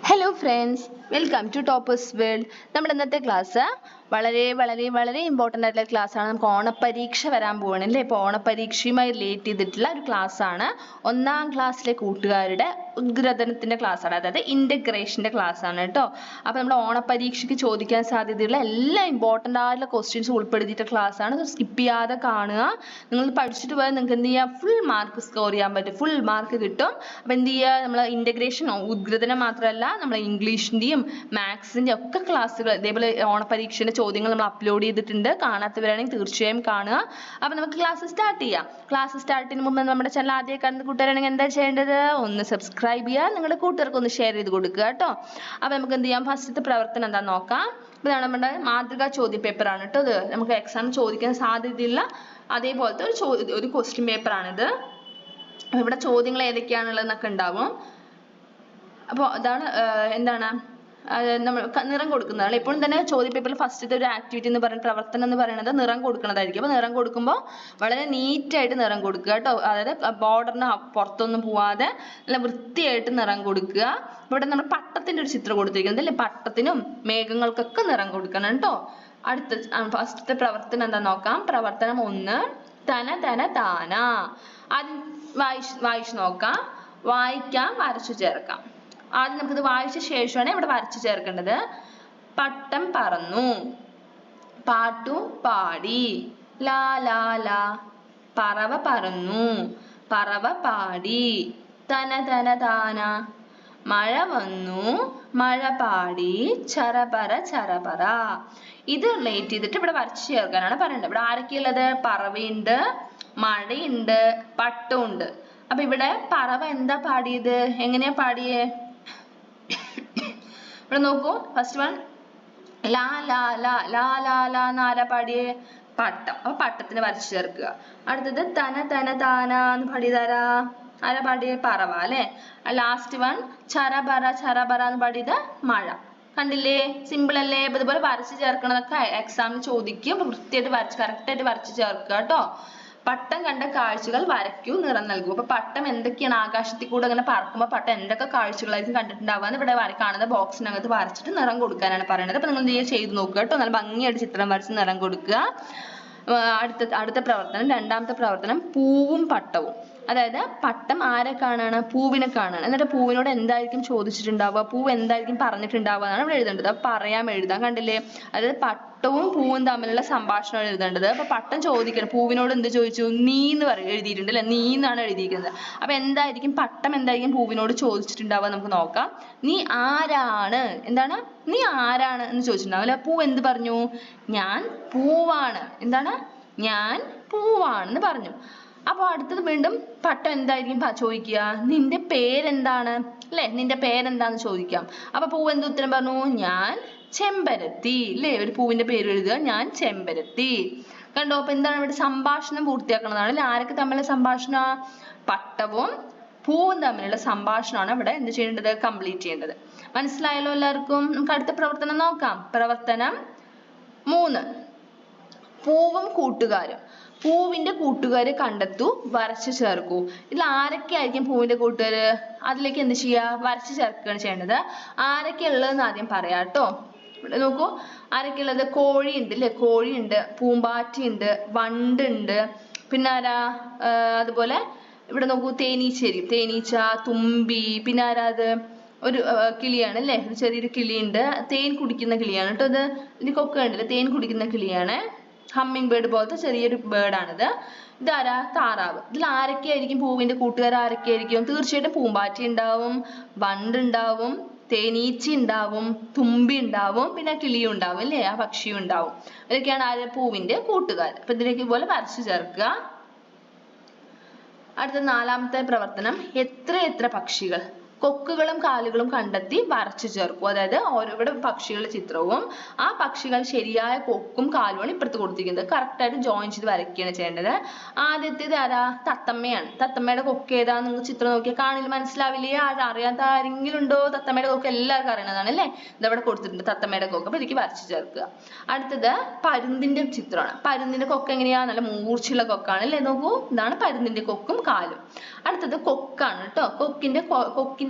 Hello friends, welcome to toppers world. നമ്മുടെ ഇന്നത്തെ class വളരെ വളരെ വളരെ ഇമ്പോർട്ടൻ്റ് ആയിട്ടുള്ള ക്ലാസ് ആണ്. നമുക്ക് ഓണപ്പരീക്ഷ വരാൻ പോവാണ് അല്ലേ. ഇപ്പോൾ ഓണപ്പരീക്ഷയുമായി റിലേറ്റ് ചെയ്തിട്ടുള്ള ഒരു ക്ലാസ് ആണ്. ഒന്നാം ക്ലാസ്സിലെ കൂട്ടുകാരുടെ ഉദ്ഗ്രഥനത്തിൻ്റെ ക്ലാസ് ആണ്, അതായത് ഇൻ്റഗ്രേഷൻ്റെ ക്ലാസ് ആണ് കേട്ടോ. അപ്പോൾ നമ്മുടെ ഓണപ്പരീക്ഷയ്ക്ക് ചോദിക്കാൻ സാധ്യതയുള്ള എല്ലാ ഇമ്പോർട്ടൻ്റ് ആയിട്ടുള്ള ക്വസ്റ്റ്യൻസ് ഉൾപ്പെടുത്തിയിട്ട ക്ലാസ് ആണ്. സ്കിപ്പ് ചെയ്യാതെ കാണുക. നിങ്ങൾ പഠിച്ചിട്ട് പോയാൽ നിങ്ങൾക്ക് എന്ത് ചെയ്യുക, ഫുൾ മാർക്ക് സ്കോർ ചെയ്യാൻ പറ്റും, ഫുൾ മാർക്ക് കിട്ടും. അപ്പോൾ എന്ത് ചെയ്യുക, നമ്മൾ ഇൻ്റഗ്രേഷൻ ഉദ്ഗ്രഥനം മാത്രമല്ല നമ്മൾ ഇംഗ്ലീഷിൻ്റെയും മാത്സിൻ്റെയും ഒക്കെ ക്ലാസ്സുകൾ ഇതേപോലെ ഓണപ്പരീക്ഷയുടെ ചോദ്യങ്ങൾ നമ്മൾ അപ്ലോഡ് ചെയ്തിട്ടുണ്ട്. കാണാത്തവരാണെങ്കിൽ തീർച്ചയായും കാണുക. അപ്പോൾ നമുക്ക് ക്ലാസ് സ്റ്റാർട്ട് ചെയ്യാം. ക്ലാസ് സ്റ്റാർട്ട് ചെയ്യുന്ന മുമ്പ് നമ്മുടെ ചാനൽ ആദ്യം കാണുന്ന കൂട്ടുകാരാണെങ്കിൽ എന്താ ചെയ്യേണ്ടത്, ഒന്ന് സബ്സ്ക്രൈബ് ചെയ്യുക, നിങ്ങളുടെ കൂട്ടുകാർക്ക് ഒന്ന് ഷെയർ ചെയ്ത് കൊടുക്കുക കേട്ടോ. അപ്പോൾ നമുക്ക് എന്ത് ചെയ്യാം, ഫസ്റ്റത്തെ പ്രവർത്തനം എന്താണെന്ന് നോക്കാം. ഇതാണ് നമ്മുടെ മാതൃകാ ചോദ്യ പേപ്പറാണ് കേട്ടോ. ഇത് നമുക്ക് എക്സാം ചോദിക്കാൻ സാധ്യതയുള്ള അതേപോലത്തെ ഒരു ക്വസ്റ്റ്യൻ പേപ്പറാണിത്. അപ്പോൾ ഇവിടെ ചോദ്യങ്ങൾ ഏതൊക്കെയാണുള്ളതെന്നൊക്കെ ഉണ്ടാവും. അപ്പോൾ അതാണ് എന്താണ് നമ്മൾ നിറം കൊടുക്കുന്നതാണ്. എപ്പോഴും തന്നെ ചോദ്യ പേപ്പറിൽ ഫസ്റ്റത്തെ ഒരു ആക്ടിവിറ്റി എന്ന് പറയുന്നത്, പ്രവർത്തനം എന്ന് പറയുന്നത് നിറം കൊടുക്കുന്നതായിരിക്കും. അപ്പോൾ നിറം കൊടുക്കുമ്പോൾ വളരെ നീറ്റായിട്ട് നിറം കൊടുക്കുക കേട്ടോ. അതായത് ബോർഡറിന് പുറത്തൊന്നും പോവാതെ നല്ല വൃത്തിയായിട്ട് നിറം കൊടുക്കുക. ഇവിടെ നമ്മൾ പട്ടത്തിൻ്റെ ഒരു ചിത്രം കൊടുത്തിരിക്കുന്നത് അല്ലേ, പട്ടത്തിനും മേഘങ്ങൾക്കൊക്കെ നിറം കൊടുക്കണം കേട്ടോ. ഫസ്റ്റത്തെ പ്രവർത്തനം എന്താ നോക്കാം. പ്രവർത്തനം 1, തന തന താന. ആദ്യം വായിച്ച് നോക്കാം. വായിക്കാം, വരച്ചു ചേർക്കാം. ആദ്യം നമുക്കിത് വായിച്ച ശേഷമാണ് ഇവിടെ വരച്ചു ചേർക്കേണ്ടത്. പട്ടം പറന്നു, പാട്ടു പാടി, ലാ ലാ ലാ. പറവ പറന്നു, പറവ പാടി, തന തന താന. മഴ വന്നു, മഴ പാടി, ചറപറ ചറപറ. ഇത് റിലേറ്റ് ചെയ്തിട്ട് ഇവിടെ വരച്ചു ചേർക്കാനാണ് പറയുന്നത്. ഇവിടെ ആരൊക്കെയുള്ളത്, പറവയുണ്ട്, മഴയുണ്ട്, പട്ടമുണ്ട്. അപ്പൊ ഇവിടെ പറവ എന്താ പാടിയത്, എങ്ങനെയാ പാടിയേ, ഇവിടെ നോക്കൂ. ഫസ്റ്റ് വൺ ലാ ലാ ലാ, ലാ ലാ ലാ എന്ന് ആരാ പാടിയേ, പട്ടം. അപ്പൊ പട്ടത്തിന് വരച്ചു ചേർക്കുക. അടുത്തത് തന തന താന എന്ന് പാടിയത് ആരാ പാടിയേ, പറവ അല്ലെ. ലാസ്റ്റ് വൺ ചറബറ ചറബറ എന്ന് പാടിയത് മഴ. കണ്ടില്ലേ, സിമ്പിൾ അല്ലേ. അപ്പൊ ഇതുപോലെ വരച്ചു ചേർക്കണതൊക്കെ എക്സാമിന് ചോദിക്കും. വൃത്തിയായിട്ട് വരച്ച് കറക്റ്റായിട്ട് വരച്ചു ചേർക്കുക കേട്ടോ. പട്ടം കണ്ട കാഴ്ചകൾ വരയ്ക്കൂ, നിറം നൽകൂ. അപ്പൊ പട്ടം എന്തൊക്കെയാണ്, ആകാശത്തിൽ കൂടെ അങ്ങനെ പറക്കുമ്പോൾ പട്ടം എന്തൊക്കെ കാഴ്ചകളായിരിക്കും കണ്ടിട്ടുണ്ടാവുക ഇവിടെ കാണുന്ന ബോക്സിനകത്ത് വരച്ചിട്ട് നിറം കൊടുക്കാനാണ് പറയുന്നത്. അപ്പൊ നിങ്ങൾ എന്ത് ചെയ്ത് നോക്കുക കേട്ടോ. നല്ല ഭംഗിയായിട്ട് ചിത്രം വരച്ച് നിറം കൊടുക്കുക. അടുത്ത പ്രവർത്തനം, രണ്ടാമത്തെ പ്രവർത്തനം പൂവും പട്ടവും. അതായത് പട്ടം ആരെ കാണാണ്, പൂവിനെ കാണാണ്. എന്നിട്ട് പൂവിനോട് എന്തായിരിക്കും ചോദിച്ചിട്ടുണ്ടാവുക, പൂവ് എന്തായിരിക്കും പറഞ്ഞിട്ടുണ്ടാവുക എന്നാണ് ഇവിടെ എഴുതേണ്ടത്. അപ്പൊ എഴുതാം, കണ്ടില്ലേ. അതായത് പട്ടവും പൂവും തമ്മിലുള്ള സംഭാഷണമാണ് എഴുതേണ്ടത്. അപ്പൊ പട്ടം ചോദിക്കണം, പൂവിനോട് എന്ത് ചോദിച്ചു, നീ എന്ന് എഴുതിയിട്ടുണ്ട് അല്ലെ, നീ എന്നാണ് എഴുതിയിരിക്കുന്നത്. അപ്പൊ എന്തായിരിക്കും പട്ടം എന്തായിരിക്കും പൂവിനോട് ചോദിച്ചിട്ടുണ്ടാവുക നമുക്ക് നോക്കാം. നീ ആരാണ്, എന്താണ്, നീ ആരാണ് എന്ന് ചോദിച്ചിട്ടുണ്ടാവും അല്ലെ. പൂവ് എന്ത് പറഞ്ഞു, ഞാൻ പൂവാണ്. എന്താണ്, ഞാൻ പൂവാണെന്ന് പറഞ്ഞു. അപ്പൊ അടുത്തത് വീണ്ടും പട്ടം എന്തായിരിക്കും ചോദിക്കുക, നിന്റെ പേരെന്താണ് അല്ലെ, നിന്റെ പേരെന്താന്ന് ചോദിക്കാം. അപ്പൊ പൂവ് എന്ത് ഉത്തരം പറഞ്ഞു, ഞാൻ ചെമ്പരത്തി അല്ലേ. ഒരു പൂവിന്റെ പേര് എഴുതുക, ഞാൻ ചെമ്പരത്തി. കണ്ടോ. അപ്പൊ എന്താണ് ഇവിടെ സംഭാഷണം പൂർത്തിയാക്കുന്നതാണ് അല്ലെ. ആരൊക്കെ തമ്മിലുള്ള സംഭാഷണ, പട്ടവും പൂവും തമ്മിലുള്ള സംഭാഷണമാണ് ഇവിടെ എന്ത് ചെയ്യേണ്ടത്, കംപ്ലീറ്റ് ചെയ്യേണ്ടത്. മനസ്സിലായല്ലോ എല്ലാവർക്കും. നമുക്ക് അടുത്ത പ്രവർത്തനം നോക്കാം. പ്രവർത്തനം 3, പൂവും കൂട്ടുകാരും. പൂവിന്റെ കൂട്ടുകാരെ കണ്ടെത്തൂ, വരച്ചു ചേർക്കൂ. ഇതിൽ ആരൊക്കെ ആയിരിക്കും പൂവിന്റെ കൂട്ടുകാര്, അതിലേക്ക് എന്ത് ചെയ്യുക, വരച്ചു ചേർക്കുകയാണ് ചെയ്യേണ്ടത്. ആരൊക്കെ ഉള്ളതെന്ന് ആദ്യം പറയാം കേട്ടോ. ഇവിടെ നോക്കൂ, ആരൊക്കെ ഉള്ളത്, കോഴിയുണ്ട് അല്ലെ, കോഴിയുണ്ട്, പൂമ്പാറ്റയുണ്ട്, വണ്ടുണ്ട്, പിന്നെ ആരാ, അതുപോലെ ഇവിടെ നോക്കൂ തേനീച്ച, തുമ്പി, പിന്നെ ആരാ, അത് ഒരു കിളിയാണ് അല്ലെ, ഒരു ചെറിയൊരു കിളിയുണ്ട്, തേൻ കുടിക്കുന്ന കിളിയാണ് കേട്ടോ. ഇത് ഇതിൽ കൊക്ക ഉണ്ടല്ലേ, തേൻ കുടിക്കുന്ന കിളിയാണ്. ഹമ്മിങ് ബേർഡ് പോലത്തെ ചെറിയൊരു ബേർഡാണിത്. ഇതാരാ, താറാവ്. ഇതിൽ ആരൊക്കെ ആയിരിക്കും പൂവിന്റെ കൂട്ടുകാർ, ആരൊക്കെ ആയിരിക്കും, തീർച്ചയായിട്ടും പൂമ്പാറ്റ ഉണ്ടാവും, വണ്ട് ഉണ്ടാവും, തേനീച്ച ഉണ്ടാവും, തുമ്പി ഉണ്ടാവും, പിന്നെ കിളിയും ഉണ്ടാവും അല്ലേ, ആ പക്ഷിയും ഉണ്ടാവും. ഇതൊക്കെയാണ് ആര്, പൂവിന്റെ കൂട്ടുകാർ. അപ്പൊ ഇതിലേക്ക് ഇതുപോലെ വരച്ചു ചേർക്കുക. അടുത്ത 4ാമത്തെ പ്രവർത്തനം, എത്ര പക്ഷികൾ, കൊക്കുകളും കാലുകളും കണ്ടെത്തി വരച്ചു ചേർക്കും. അതായത് ഇവിടെ പക്ഷികളുടെ ചിത്രവും ആ പക്ഷികൾ ശരിയായ കൊക്കും കാലുമാണ് ഇപ്പുറത്ത് കൊടുത്തിരിക്കുന്നത്. കറക്റ്റായിട്ട് ജോയിൻ ചെയ്ത് വരയ്ക്കുകയാണ് ചെയ്യേണ്ടത്. ആദ്യത്തേത് ആരാ, തത്തമ്മയാണ്. തത്തമ്മയുടെ കൊക്ക് ഏതാ, നിങ്ങൾ ചിത്രം നോക്കിയാൽ കാണില്ല, മനസ്സിലാവില്ലേ. അറിയാത്ത ആരെങ്കിലും ഉണ്ടോ, തത്തമ്മയുടെ കൊക്ക് എല്ലാവർക്കും അറിയണതാണ് അല്ലേ. ഇതവിടെ കൊടുത്തിട്ടുണ്ട് തത്തമ്മയുടെ കൊക്ക്. അപ്പൊ ഇതിലേക്ക് വരച്ചു ചേർക്കുക. അടുത്തത് പരുന്തിന്റെ ചിത്രമാണ്. പരുന്തിന്റെ കൊക്ക് എങ്ങനെയാ, നല്ല മൂർച്ചയുള്ള കൊക്കാണ് അല്ലേ. നോക്കൂ, ഇതാണ് പരുന്തിന്റെ കൊക്കും കാലും. അടുത്തത് കൊക്കാണ് കേട്ടോ. കൊക്കിന്റെ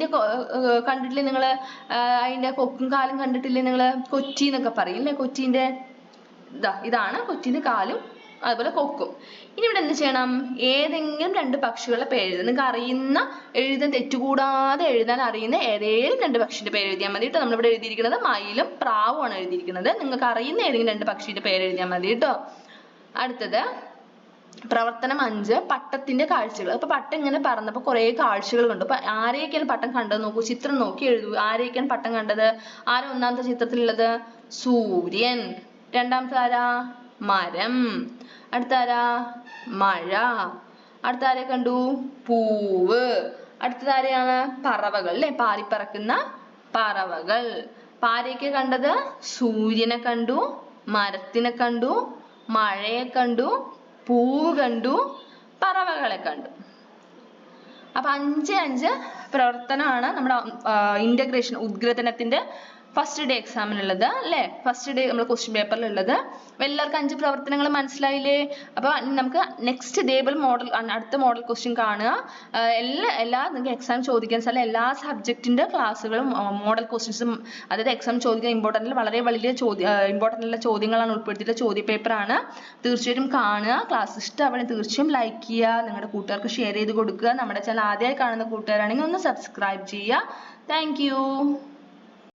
കൊക്കിന്റെ കണ്ടിട്ടില്ലേ നിങ്ങള്? അതിന്റെ കൊക്കും കാലും കണ്ടിട്ടില്ലേ നിങ്ങള്? കൊച്ചി എന്നൊക്കെ പറയും അല്ലേ? കൊച്ചിന്റെ ഇതാണ് കൊച്ചിന്റെ കാലും അതുപോലെ കൊക്കും. ഇനി ഇവിടെ എന്ത് ചെയ്യണം? ഏതെങ്കിലും രണ്ട് പക്ഷികളുടെ പേര് എഴുതുക. നിങ്ങൾക്ക് അറിയുന്ന, എഴുതാൻ തെറ്റുകൂടാതെ എഴുതാൻ അറിയുന്ന ഏതെങ്കിലും രണ്ട് പക്ഷിയുടെ പേര് എഴുതിയാൽ മതി കേട്ടോ. നമ്മളിവിടെ എഴുതിയിരിക്കുന്നത് മയിലും പ്രാവുമാണ് എഴുതിയിരിക്കുന്നത്. നിങ്ങൾക്ക് അറിയുന്ന ഏതെങ്കിലും രണ്ട് പക്ഷിയുടെ പേര് എഴുതിയാൽ മതി കേട്ടോ. അടുത്തത് പ്രവർത്തനം 5, പട്ടത്തിന്റെ കാഴ്ചകൾ. അപ്പൊ പട്ടം ഇങ്ങനെ പറന്നപ്പോ കുറെ കാഴ്ചകൾ കണ്ടു. അപ്പൊ ആരെയൊക്കെയാണ് പട്ടം കണ്ടത് നോക്കൂ. ചിത്രം നോക്കി എഴുതൂ. ആരെയൊക്കെയാണ് പട്ടം കണ്ടത്? ആരാ ഒന്നാമത്തെ ചിത്രത്തിലുള്ളത്? സൂര്യൻ. രണ്ടാമത്തെ ആരാ? മരം. അടുത്ത ആരാ? മഴ. അടുത്ത ആരെ കണ്ടു? പൂവ്. അടുത്തത് ആരെയാണ്? പറവകൾ അല്ലെ? പാറിപ്പറക്കുന്ന പറവകൾ. അപ്പൊ ആരെയൊക്കെ കണ്ടത്? സൂര്യനെ കണ്ടു, മരത്തിനെ കണ്ടു, മഴയെ കണ്ടു, പൂവ് കണ്ടു, പറവകളെ കണ്ടു. അപ്പൊ 5 പ്രവർത്തനമാണ് നമ്മുടെ ഇന്റഗ്രേഷൻ ഉദ്ഗ്രഥനത്തിന്റെ ഫസ്റ്റ് ഡേ എക്സാമിനുള്ളത് അല്ലേ? ഫസ്റ്റ് ഡേ നമ്മൾ ക്വസ്റ്റ്യൻ പേപ്പറിലുള്ളത്. എല്ലാവർക്കും 5 പ്രവർത്തനങ്ങൾ മനസ്സിലായില്ലേ? അപ്പൊ നമുക്ക് നെക്സ്റ്റ് ഇതേബിൾ മോഡൽ, അടുത്ത മോഡൽ ക്വസ്റ്റ്യൻ കാണുക. എല്ലാ നിങ്ങൾക്ക് എക്സാം ചോദിക്കാൻ സാധിക്കും എല്ലാ സബ്ജക്റ്റിന്റെ ക്ലാസ്സുകളും മോഡൽ ക്വസ്റ്റ്യൻസും, അതായത് എക്സാം ചോദിക്കാൻ ഇമ്പോർട്ടൻ്റ് വളരെ വലിയ ഇമ്പോർട്ടൻ്റ് ഉള്ള ചോദ്യങ്ങളാണ് ഉൾപ്പെടുത്തിയിട്ടുള്ള ചോദ്യ പേപ്പറാണ്. തീർച്ചയായിട്ടും കാണുക. ക്ലാസ് ഇഷ്ടമാണെങ്കിൽ തീർച്ചയായും ലൈക്ക് ചെയ്യുക, നിങ്ങളുടെ കൂട്ടുകാർക്ക് ഷെയർ ചെയ്ത് കൊടുക്കുക. നമ്മുടെ ചാനൽ ആദ്യമായി കാണുന്ന കൂട്ടുകാരാണെങ്കിൽ ഒന്ന് സബ്സ്ക്രൈബ് ചെയ്യുക. Thank you.